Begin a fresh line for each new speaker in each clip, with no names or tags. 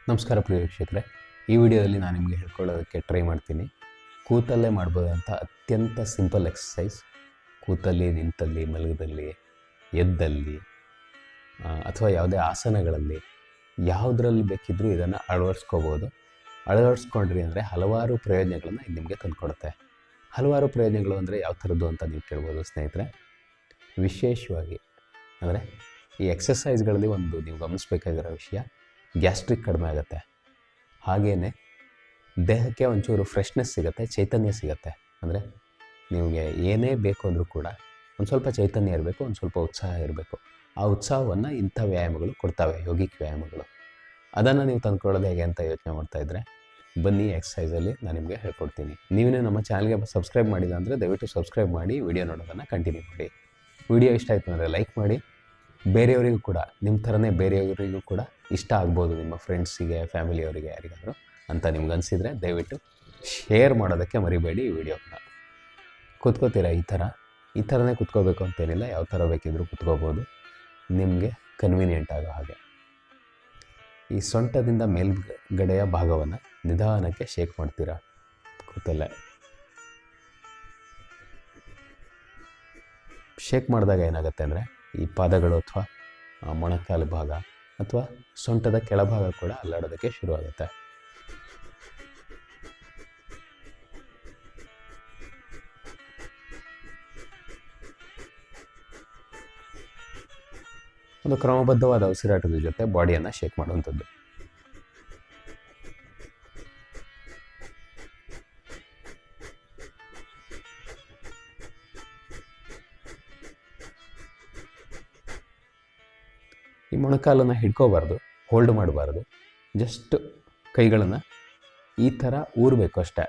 ನಮಸ್ಕಾರ ಪ್ರಿಯ ವೀಕ್ಷಕರೇ, ಈ ವಿಡಿಯೋದಲ್ಲಿ ನಾನು ನಿಮಗೆ ಹೇಳ್ಕೊಳ್ಳೋದಕ್ಕೆ ಟ್ರೈ ಮಾಡ್ತೀನಿ. ಕೂತಲ್ಲೇ ಮಾಡ್ಬೋದಂಥ ಅತ್ಯಂತ ಸಿಂಪಲ್ ಎಕ್ಸಸೈಸ್. ಕೂತಲ್ಲಿ, ನಿಂತಲ್ಲಿ, ಮಲಗದಲ್ಲಿ, ಎದ್ದಲ್ಲಿ ಅಥವಾ ಯಾವುದೇ ಆಸನಗಳಲ್ಲಿ ಯಾವುದರಲ್ಲಿ ಬೇಕಿದ್ದರೂ ಇದನ್ನು ಅಳವಡಿಸ್ಕೋಬೋದು. ಅಳವಡಿಸ್ಕೊಂಡ್ರಿ ಅಂದರೆ ಹಲವಾರು ಪ್ರಯೋಜನಗಳನ್ನು ಇದು ನಿಮಗೆ ತಂದುಕೊಡುತ್ತೆ. ಹಲವಾರು ಪ್ರಯೋಜನಗಳು ಅಂದರೆ ಯಾವ ಥರದ್ದು ಅಂತ ನೀವು ಕೇಳ್ಬೋದು ಸ್ನೇಹಿತರೆ. ವಿಶೇಷವಾಗಿ ಅಂದರೆ ಈ ಎಕ್ಸಸೈಸ್ಗಳಲ್ಲಿ ಒಂದು ನೀವು ಗಮನಿಸಬೇಕಾಗಿರೋ ವಿಷಯ, ಗ್ಯಾಸ್ಟ್ರಿಕ್ ಕಡಿಮೆ ಆಗುತ್ತೆ. ಹಾಗೆಯೇ ದೇಹಕ್ಕೆ ಒಂಚೂರು ಫ್ರೆಶ್ನೆಸ್ ಸಿಗುತ್ತೆ, ಚೈತನ್ಯ ಸಿಗುತ್ತೆ. ಅಂದರೆ ನಿಮಗೆ ಏನೇ ಬೇಕು ಅಂದರೂ ಕೂಡ ಒಂದು ಸ್ವಲ್ಪ ಚೈತನ್ಯ ಇರಬೇಕು, ಒಂದು ಸ್ವಲ್ಪ ಉತ್ಸಾಹ ಇರಬೇಕು. ಆ ಉತ್ಸಾಹವನ್ನು ಇಂಥ ವ್ಯಾಯಾಮಗಳು ಕೊಡ್ತವೆ, ಯೋಗಿಕ್ ವ್ಯಾಯಾಮಗಳು. ಅದನ್ನು ನೀವು ತಂದುಕೊಳ್ಳೋದು ಹೇಗೆ ಅಂತ ಯೋಚನೆ ಮಾಡ್ತಾಯಿದ್ರೆ ಬನ್ನಿ, ಎಕ್ಸಸೈಸಲ್ಲಿ ನಾನು ನಿಮಗೆ ಹೇಳ್ಕೊಡ್ತೀನಿ. ನೀವೇ ನಮ್ಮ ಚಾನಲ್ಗೆ ಸಬ್ಸ್ಕ್ರೈಬ್ ಮಾಡಿಲ್ಲ ಅಂದರೆ ದಯವಿಟ್ಟು ಸಬ್ಸ್ಕ್ರೈಬ್ ಮಾಡಿ, ವಿಡಿಯೋ ನೋಡೋದನ್ನು ಕಂಟಿನ್ಯೂ ಮಾಡಿ. ವಿಡಿಯೋ ಇಷ್ಟ ಆಯಿತು ಅಂದರೆ ಲೈಕ್ ಮಾಡಿ. ಬೇರೆಯವರಿಗೂ ಕೂಡ ನಿಮ್ಮ ಥರನೇ ಬೇರೆಯವರಿಗೂ ಕೂಡ ಇಷ್ಟ ಆಗ್ಬೋದು, ನಿಮ್ಮ ಫ್ರೆಂಡ್ಸಿಗೆ, ಫ್ಯಾಮಿಲಿಯವರಿಗೆ, ಯಾರಿಗಾದರೂ ಅಂತ ನಿಮ್ಗೆ ಅನಿಸಿದರೆ ದಯವಿಟ್ಟು ಶೇರ್ ಮಾಡೋದಕ್ಕೆ ಮರಿಬೇಡಿ ಈ ವಿಡಿಯೋನ. ಕೂತ್ಕೋತೀರಾ ಈ ಥರನೇ ಕೂತ್ಕೋಬೇಕು ಅಂತೇನಿಲ್ಲ, ಯಾವ ಥರ ಬೇಕಿದ್ರೂ ಕೂತ್ಕೋಬೋದು, ನಿಮಗೆ ಕನ್ವೀನಿಯೆಂಟ್ ಆಗೋ ಹಾಗೆ. ಈ ಸೊಂಟದಿಂದ ಮೇಲ್ಗಡೆಯ ಭಾಗವನ್ನು ನಿಧಾನಕ್ಕೆ ಶೇಕ್ ಮಾಡ್ತೀರಾ ಕೂತಲ್ಲೇ. ಶೇಕ್ ಮಾಡಿದಾಗ ಏನಾಗುತ್ತೆ ಅಂದರೆ ಈ ಪಾದಗಳು ಅಥವಾ ಮೊಣಕಾಲು ಭಾಗ ಅಥವಾ ಸೊಂಟದ ಕೆಳಭಾಗ ಕೂಡ ಅಲ್ಲಾಡೋದಕ್ಕೆ ಶುರುವಾಗುತ್ತೆ. ಒಂದು ಕ್ರಮಬದ್ಧವಾದ ಉಸಿರಾಟದ ಜೊತೆ ಬಾಡಿಯನ್ನು ಶೇಕ್ ಮಾಡುವಂಥದ್ದು. ಈ ಮೊಣಕಾಲನ್ನು ಹಿಡ್ಕೋಬಾರ್ದು, ಹೋಲ್ಡ್ ಮಾಡಬಾರ್ದು, ಜಸ್ಟ್ ಕೈಗಳನ್ನು ಈ ಥರ ಊರಬೇಕು ಅಷ್ಟೇ.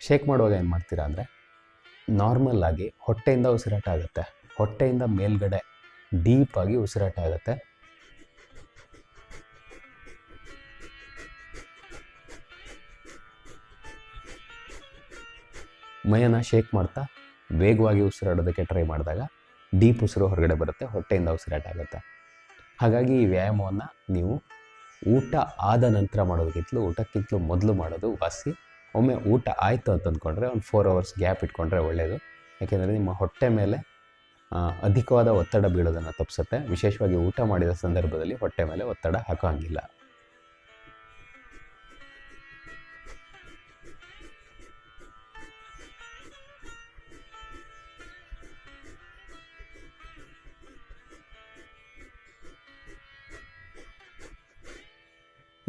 ಶೇಕ್ ಮಾಡುವಾಗ ಏನು ಮಾಡ್ತೀರಾ ಅಂದರೆ ನಾರ್ಮಲ್ ಆಗಿ ಹೊಟ್ಟೆಯಿಂದ ಉಸಿರಾಟ ಆಗುತ್ತೆ, ಹೊಟ್ಟೆಯಿಂದ ಮೇಲ್ಗಡೆ ಡೀಪಾಗಿ ಉಸಿರಾಟ ಆಗುತ್ತೆ. ಮೈಯನ್ನು ಶೇಕ್ ಮಾಡ್ತಾ ವೇಗವಾಗಿ ಉಸಿರಾಡೋದಕ್ಕೆ ಟ್ರೈ ಮಾಡಿದಾಗ ಡೀಪ್ ಉಸಿರು ಹೊರಗಡೆ ಬರುತ್ತೆ, ಹೊಟ್ಟೆಯಿಂದ ಉಸಿರಾಟ ಆಗುತ್ತೆ. ಹಾಗಾಗಿ ಈ ವ್ಯಾಯಾಮವನ್ನು ನೀವು ಊಟ ಆದ ನಂತರ ಮಾಡೋದಕ್ಕಿಂತಲೂ ಊಟಕ್ಕಿಂತಲೂ ಮೊದಲು ಮಾಡೋದು ವಾಸಿ. ಒಮ್ಮೆ ಊಟ ಆಯಿತು ಅಂತ ಅಂದ್ಕೊಂಡ್ರೆ ಒಂದು 4 hours ಗ್ಯಾಪ್ ಇಟ್ಕೊಂಡ್ರೆ ಒಳ್ಳೆಯದು. ಯಾಕೆಂದರೆ ನಿಮ್ಮ ಹೊಟ್ಟೆ ಮೇಲೆ ಅಧಿಕವಾದ ಒತ್ತಡ ಬೀಳೋದನ್ನು ತಪ್ಪಿಸುತ್ತೆ. ವಿಶೇಷವಾಗಿ ಊಟ ಮಾಡಿದ ಸಂದರ್ಭದಲ್ಲಿ ಹೊಟ್ಟೆ ಮೇಲೆ ಒತ್ತಡ ಹಾಕೋ ಹಂಗಿಲ್ಲ.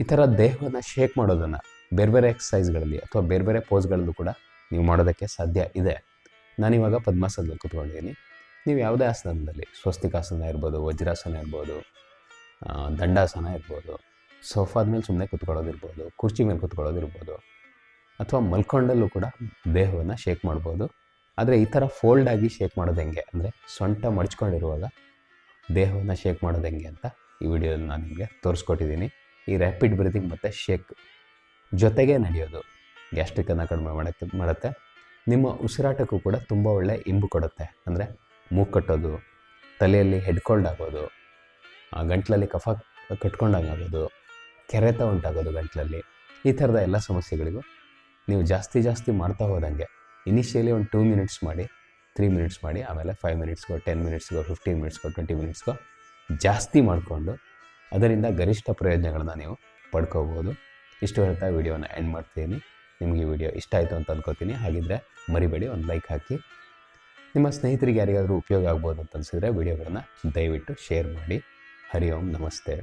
ಈ ಥರ ದೇಹವನ್ನು ಶೇಕ್ ಮಾಡೋದನ್ನು ಬೇರೆ ಬೇರೆ ಎಕ್ಸಸೈಸ್ಗಳಲ್ಲಿ ಅಥವಾ ಬೇರೆ ಬೇರೆ ಪೋಸ್ಗಳಲ್ಲೂ ಕೂಡ ನೀವು ಮಾಡೋದಕ್ಕೆ ಸಾಧ್ಯ ಇದೆ. ನಾನಿವಾಗ ಪದ್ಮಾಸನದಲ್ಲಿ ಕೂತ್ಕೊಂಡಿದ್ದೀನಿ. ನೀವು ಯಾವುದೇ ಆಸನದಲ್ಲಿ, ಸ್ವಸ್ತಿಕಾಸನ ಇರ್ಬೋದು, ವಜ್ರಾಸನ ಇರ್ಬೋದು, ದಂಡಾಸನ ಇರ್ಬೋದು, ಸೋಫಾದ ಮೇಲೆ ಸುಮ್ಮನೆ ಕೂತ್ಕೊಳ್ಳೋದಿರ್ಬೋದು, ಕುರ್ಚಿ ಮೇಲೆ ಕೂತ್ಕೊಳ್ಳೋದಿರ್ಬೋದು, ಅಥವಾ ಮಲ್ಕೊಂಡಲ್ಲೂ ಕೂಡ ದೇಹವನ್ನು ಶೇಕ್ ಮಾಡ್ಬೋದು. ಆದರೆ ಈ ಥರ ಫೋಲ್ಡ್ ಆಗಿ ಶೇಕ್ ಮಾಡೋದು ಹೆಂಗೆ ಅಂದರೆ ಸೊಂಟ ಮಡ್ಚ್ಕೊಂಡಿರುವಾಗ ದೇಹವನ್ನು ಶೇಕ್ ಮಾಡೋದು ಹೆಂಗೆ ಅಂತ ಈ ವಿಡಿಯೋದಲ್ಲಿ ನಾನು ನಿಮಗೆ ತೋರಿಸ್ಕೊಟ್ಟಿದ್ದೀನಿ. ಈ ರ್ಯಾಪಿಡ್ ಬ್ರೀತಿಂಗ್ ಮತ್ತು ಶೇಕ್ ಜೊತೆಗೆ ನಡೆಯೋದು ಗ್ಯಾಸ್ಟ್ರಿಕ್ಕನ್ನು ಕಡಿಮೆ ಮಾಡುತ್ತೆ. ನಿಮ್ಮ ಉಸಿರಾಟಕ್ಕೂ ಕೂಡ ತುಂಬ ಒಳ್ಳೆ ಇಂಬು ಕೊಡುತ್ತೆ. ಅಂದರೆ ಮೂಗು ಕಟ್ಟೋದು, ತಲೆಯಲ್ಲಿ ಹೆಡ್ ಕೋಲ್ಡ್ ಆಗೋದು, ಗಂಟಲಲ್ಲಿ ಕಫ ಕಟ್ಕೊಂಡಂಗೆ ಆಗೋದು, ಕೆರೆತ ಉಂಟಾಗೋದು ಗಂಟಲಲ್ಲಿ, ಈ ಥರದ ಎಲ್ಲ ಸಮಸ್ಯೆಗಳಿಗೂ ನೀವು ಜಾಸ್ತಿ ಮಾಡ್ತಾ ಹೋದಂಗೆ ಇನಿಷಿಯಲಿ ಒಂದು 2 minutes ಮಾಡಿ, 3 minutes ಮಾಡಿ, ಆಮೇಲೆ 5 minutesಗೋ, 10 minutesಗೋ, 15 minutesಗೋ, 20 minutesಗೋ ಜಾಸ್ತಿ ಮಾಡಿಕೊಂಡು ಅದರಿಂದ ಗರಿಷ್ಠ ಪ್ರಯೋಜನಗಳನ್ನ ನೀವು ಪಡ್ಕೋಬೋದು. ಇಷ್ಟು ಹೇಳ್ತಾ ವಿಡಿಯೋನ ಎಂಡ್ ಮಾಡ್ತೀನಿ. ನಿಮಗೆ ಈ ವಿಡಿಯೋ ಇಷ್ಟ ಆಯಿತು ಅಂತ ಅಂದ್ಕೋತೀನಿ. ಹಾಗಿದ್ದರೆ ಮರಿಬೇಡಿ ಒಂದು ಲೈಕ್ ಹಾಕಿ. ನಿಮ್ಮ ಸ್ನೇಹಿತರಿಗೆ ಯಾರಿಗಾದರೂ ಉಪಯೋಗ ಆಗ್ಬೋದು ಅಂತ ಅನಿಸಿದರೆ ವಿಡಿಯೋಗಳನ್ನು ದಯವಿಟ್ಟು ಶೇರ್ ಮಾಡಿ. ಹರಿ ಓಂ, ನಮಸ್ತೆ.